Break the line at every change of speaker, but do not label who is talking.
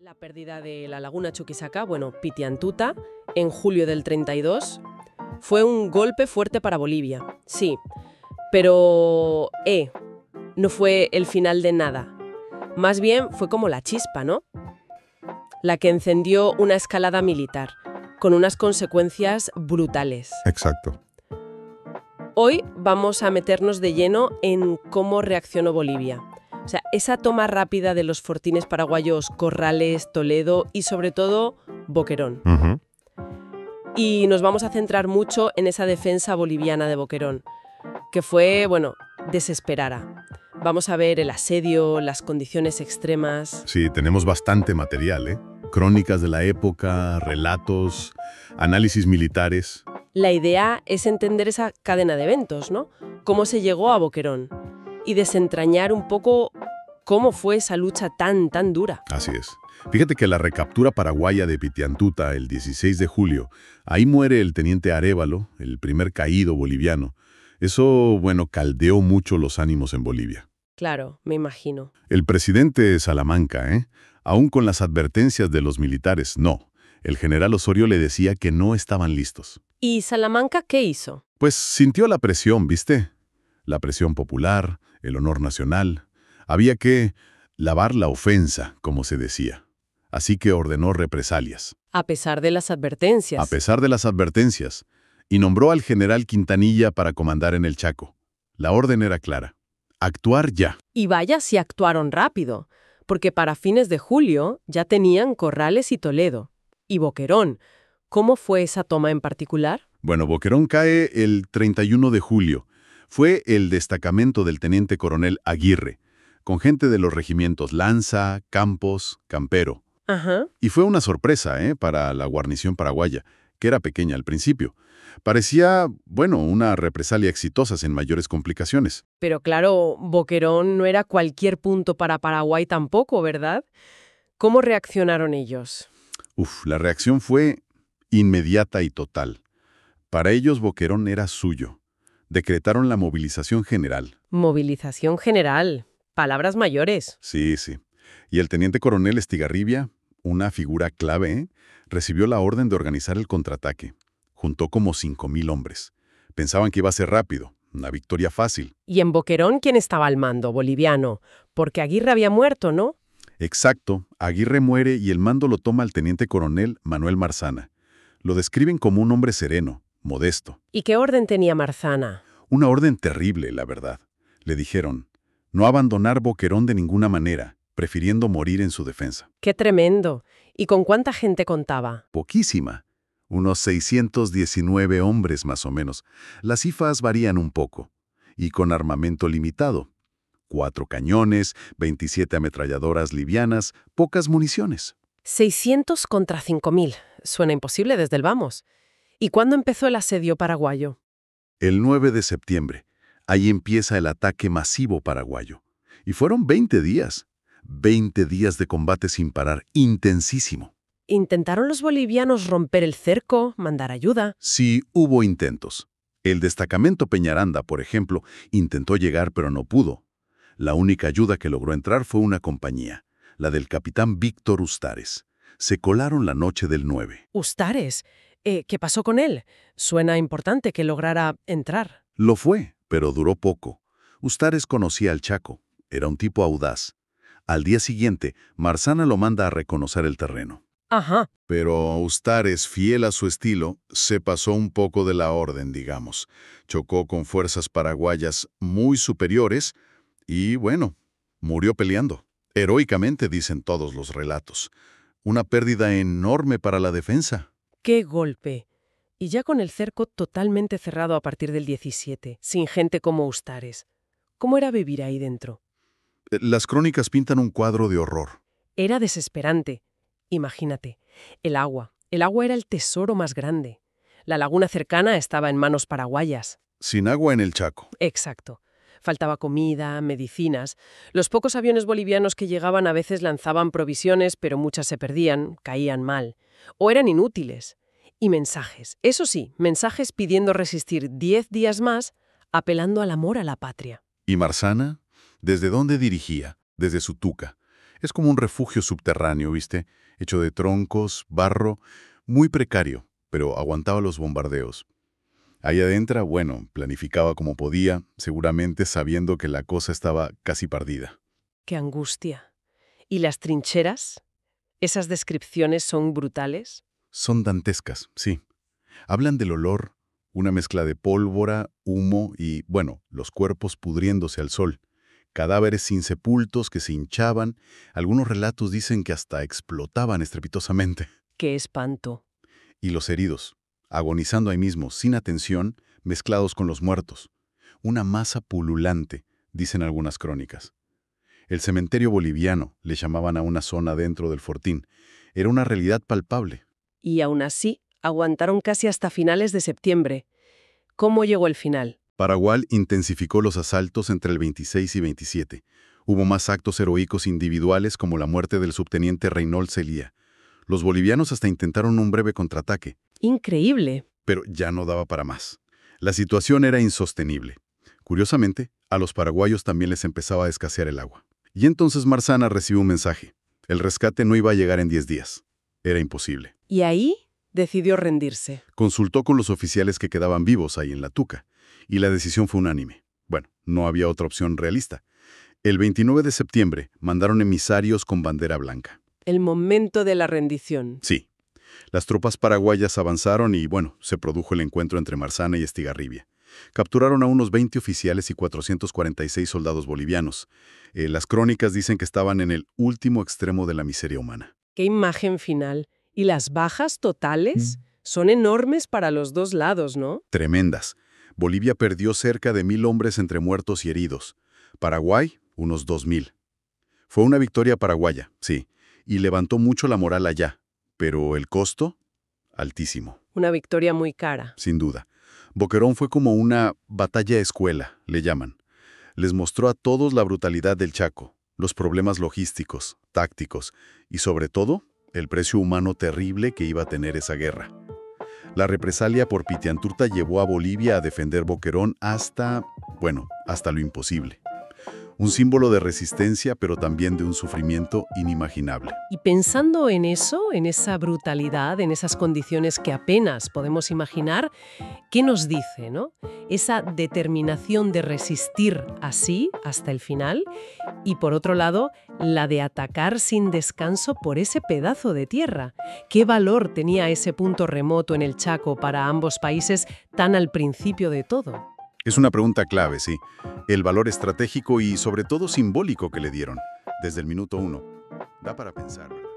La pérdida de la laguna Chuquisaca, Pitiantuta, en julio del 32, fue un golpe fuerte para Bolivia, sí, pero no fue el final de nada. Más bien fue como la chispa, ¿no? La que encendió una escalada militar, con unas consecuencias brutales.
Exacto.
Hoy vamos a meternos de lleno en cómo reaccionó Bolivia. O sea, esa toma rápida de los fortines paraguayos Corrales, Toledo y sobre todo Boquerón. Y nos vamos a centrar mucho en esa defensa boliviana de Boquerón, que fue, desesperada. Vamos a ver el asedio, las condiciones extremas.
Sí, tenemos bastante material, ¿eh? Crónicas de la época, relatos, análisis militares.
La idea es entender esa cadena de eventos, ¿no? Cómo se llegó a Boquerón y desentrañar un poco cómo fue esa lucha tan dura.
Así es. Fíjate que la recaptura paraguaya de Pitiantuta el 16 de julio, ahí muere el teniente Arévalo, el primer caído boliviano. Eso, caldeó mucho los ánimos en Bolivia.
Claro, me imagino.
El presidente Salamanca, aún con las advertencias de los militares, no. El general Osorio le decía que no estaban listos.
¿Y Salamanca qué hizo?
Pues sintió la presión, ¿viste? La presión popular, el honor nacional. Había que lavar la ofensa, como se decía. Así que ordenó represalias.
A pesar de las advertencias.
A pesar de las advertencias. Y nombró al general Quintanilla para comandar en el Chaco. La orden era clara. Actuar ya.
Y vaya si actuaron rápido, porque para fines de julio ya tenían Corrales y Toledo. Y Boquerón. ¿Cómo fue esa toma en particular?
Boquerón cae el 31 de julio. Fue el destacamento del teniente coronel Aguirre, con gente de los regimientos Lanza, Campos, Campero.
Ajá.
Y fue una sorpresa, para la guarnición paraguaya, que era pequeña al principio. Parecía, una represalia exitosa sin mayores complicaciones.
Pero claro, Boquerón no era cualquier punto para Paraguay tampoco, ¿verdad? ¿Cómo reaccionaron ellos?
La reacción fue inmediata y total. Para ellos Boquerón era suyo. Decretaron la movilización general.
Movilización general. Palabras mayores.
Sí. Y el teniente coronel Estigarribia, una figura clave, recibió la orden de organizar el contraataque. Juntó como 5,000 hombres. Pensaban que iba a ser rápido, una victoria fácil.
¿Y en Boquerón quién estaba al mando? Boliviano. Porque Aguirre había muerto, ¿no?
Exacto. Aguirre muere y el mando lo toma el teniente coronel Manuel Marzana. Lo describen como un hombre sereno, modesto.
¿Y qué orden tenía Marzana?
Una orden terrible, la verdad. Le dijeron, no abandonar Boquerón de ninguna manera, prefiriendo morir en su defensa.
¡Qué tremendo! ¿Y con cuánta gente contaba?
Poquísima. Unos 619 hombres más o menos. Las cifras varían un poco. Y con armamento limitado. 4 cañones, 27 ametralladoras livianas, pocas municiones.
600 contra 5,000. Suena imposible desde el vamos. ¿Y cuándo empezó el asedio paraguayo?
El 9 de septiembre. Ahí empieza el ataque masivo paraguayo. Y fueron 20 días. 20 días de combate sin parar, intensísimo.
¿Intentaron los bolivianos romper el cerco, mandar ayuda?
Sí, hubo intentos. El destacamento Peñaranda, por ejemplo, intentó llegar pero no pudo. La única ayuda que logró entrar fue una compañía, la del capitán Víctor Ustares. Se colaron la noche del 9.
¿Ustares? ¿Qué pasó con él? Suena importante que lograra entrar.
Lo fue, pero duró poco. Ustares conocía al Chaco. Era un tipo audaz. Al día siguiente, Marzana lo manda a reconocer el terreno.
Ajá.
Pero Ustares, fiel a su estilo, se pasó un poco de la orden, digamos. Chocó con fuerzas paraguayas muy superiores y, murió peleando. Heroicamente, dicen todos los relatos. Una pérdida enorme para la defensa.
¡Qué golpe! Y ya con el cerco totalmente cerrado a partir del 17, sin gente como Ustares. ¿Cómo era vivir ahí dentro?
Las crónicas pintan un cuadro de horror.
Era desesperante. Imagínate, el agua. El agua era el tesoro más grande. La laguna cercana estaba en manos paraguayas.
Sin agua en el Chaco.
Exacto. Faltaba comida, medicinas. Los pocos aviones bolivianos que llegaban a veces lanzaban provisiones, pero muchas se perdían, caían mal. O eran inútiles. Y mensajes. Eso sí, mensajes pidiendo resistir 10 días más, apelando al amor a la patria.
¿Y Marzana? ¿Desde dónde dirigía? Desde su tuca. Es como un refugio subterráneo, ¿viste? Hecho de troncos, barro, muy precario, pero aguantaba los bombardeos. Ahí adentro, bueno, planificaba como podía, seguramente sabiendo que la cosa estaba casi perdida.
¡Qué angustia! ¿Y las trincheras? ¿Esas descripciones son brutales?
Son dantescas, sí. Hablan del olor, una mezcla de pólvora, humo y, bueno, los cuerpos pudriéndose al sol. Cadáveres insepultos que se hinchaban. Algunos relatos dicen que hasta explotaban estrepitosamente.
¡Qué espanto!
Y los heridos, agonizando ahí mismo, sin atención, mezclados con los muertos. Una masa pululante, dicen algunas crónicas. El cementerio boliviano, le llamaban a una zona dentro del fortín, era una realidad palpable.
Y aún así, aguantaron casi hasta finales de septiembre. ¿Cómo llegó el final?
Paraguay intensificó los asaltos entre el 26 y 27. Hubo más actos heroicos individuales como la muerte del subteniente Reynold Celía. Los bolivianos hasta intentaron un breve contraataque,
¡Increíble!
pero ya no daba para más. La situación era insostenible. Curiosamente, a los paraguayos también les empezaba a escasear el agua. Y entonces Marzana recibe un mensaje. El rescate no iba a llegar en 10 días. Era imposible.
Y ahí decidió rendirse.
Consultó con los oficiales que quedaban vivos ahí en la Tuca, y la decisión fue unánime. Bueno, no había otra opción realista. El 29 de septiembre mandaron emisarios con bandera blanca.
El momento de la rendición.
Sí. Las tropas paraguayas avanzaron y, bueno, se produjo el encuentro entre Marzana y Estigarribia. Capturaron a unos 20 oficiales y 446 soldados bolivianos. Las crónicas dicen que estaban en el último extremo de la miseria humana.
¡Qué imagen final! Y las bajas totales son enormes para los dos lados, ¿no?
Tremendas. Bolivia perdió cerca de 1.000 hombres entre muertos y heridos. Paraguay, unos 2.000. Fue una victoria paraguaya, sí, y levantó mucho la moral allá. Pero el costo, altísimo.
Una victoria muy cara.
Sin duda. Boquerón fue como una batalla escuela, le llaman. Les mostró a todos la brutalidad del Chaco, los problemas logísticos, tácticos y, sobre todo, el precio humano terrible que iba a tener esa guerra. La represalia por Pitianturta llevó a Bolivia a defender Boquerón hasta lo imposible. Un símbolo de resistencia, pero también de un sufrimiento inimaginable.
Y pensando en eso, en esa brutalidad, en esas condiciones que apenas podemos imaginar, ¿qué nos dice, no? Esa determinación de resistir así hasta el final y, por otro lado, la de atacar sin descanso por ese pedazo de tierra. ¿Qué valor tenía ese punto remoto en el Chaco para ambos países tan al principio de todo?
Es una pregunta clave, sí. El valor estratégico y, sobre todo, simbólico que le dieron, desde el minuto 1. Da para pensar, ¿verdad?